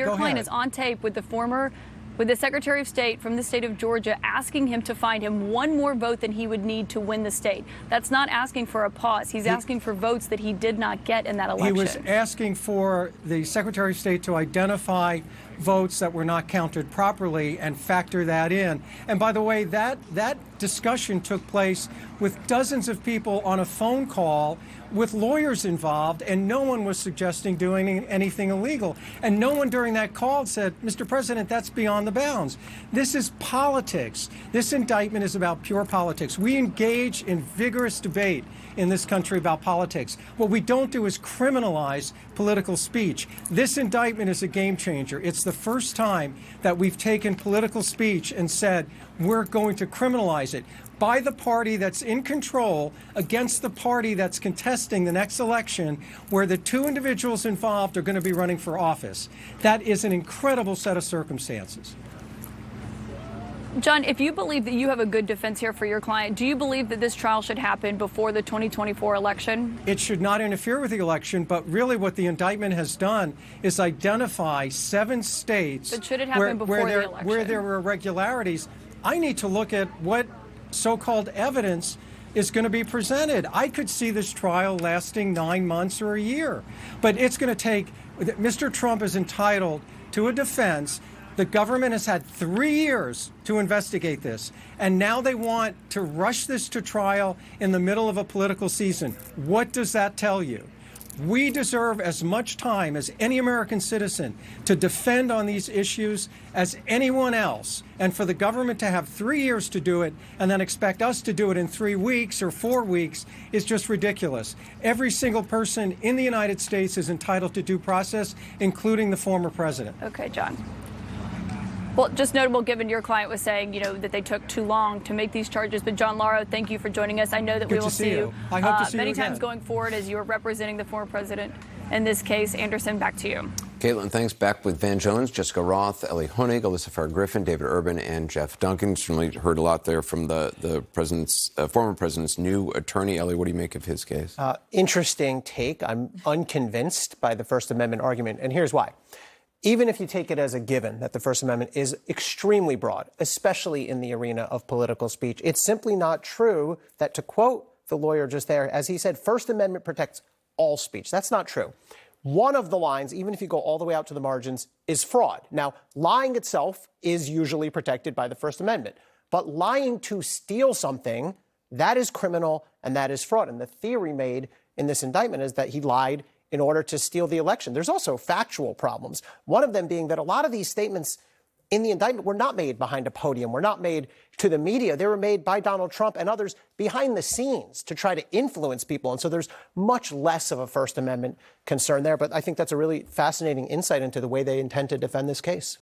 your client is on tape with the Secretary of State from the state of Georgia asking him to find him one more vote than he would need to win the state. That's not asking for a pause. He's asking for votes that he did not get in that election. He was asking for the Secretary of State to identify votes that were not counted properly and factor that in. And by the way, that discussion took place with dozens of people on a phone call with lawyers involved, and no one was suggesting doing anything illegal. And no one during that call said, Mr. President, that's beyond the bounds. This is politics. This indictment is about pure politics. We engage in vigorous debate in this country about politics. What we don't do is criminalize political speech. This indictment is a game changer. It's the first time that we've taken political speech and said we're going to criminalize it by the party that's in control against the party that's contesting the next election, where the two individuals involved are going to be running for office. That is an incredible set of circumstances. John, if you believe that you have a good defense here for your client, do you believe that this trial should happen before the 2024 election? It should not interfere with the election, but really what the indictment has done is identify 7 states but should it happen before the election? Where there were irregularities. I need to look at what so-called evidence is going to be presented. I could see this trial lasting 9 months or a year, but it's going to take. Mr. Trump is entitled to a defense. The government has had 3 years to investigate this, and now they want to rush this to trial in the middle of a political season. What does that tell you? We deserve as much time as any American citizen to defend on these issues as anyone else. And for the government to have 3 years to do it and then expect us to do it in 3 weeks or 4 weeks is just ridiculous. Every single person in the United States is entitled to due process, including the former president. Okay, John. Well, just notable given your client was saying, that they took too long to make these charges. But John Lauro, thank you for joining us. I know that we will see you I hope to see many you again. times going forward as you are representing the former president in this case. Anderson, back to you. Caitlin, thanks. Back with Van Jones, Jessica Roth, Ellie Honig, Alyssa Farr-Griffin, David Urban, and Jeff Duncan. Certainly heard a lot there from the president's former president's new attorney. Ellie, what do you make of his case? Interesting take. I'm unconvinced by the First Amendment argument, and here's why. Even if you take it as a given that the First Amendment is extremely broad, especially in the arena of political speech, it's simply not true that, to quote the lawyer just there, as he said, First Amendment protects all speech. That's not true. One of the lines, even if you go all the way out to the margins, is fraud. Now, lying itself is usually protected by the First Amendment, but lying to steal something, that is criminal and that is fraud. And the theory made in this indictment is that he lied in order to steal the election. There's also factual problems. One of them being that a lot of these statements in the indictment were not made behind a podium, were not made to the media. They were made by Donald Trump and others behind the scenes to try to influence people. And so there's much less of a First Amendment concern there. But I think that's a really fascinating insight into the way they intend to defend this case.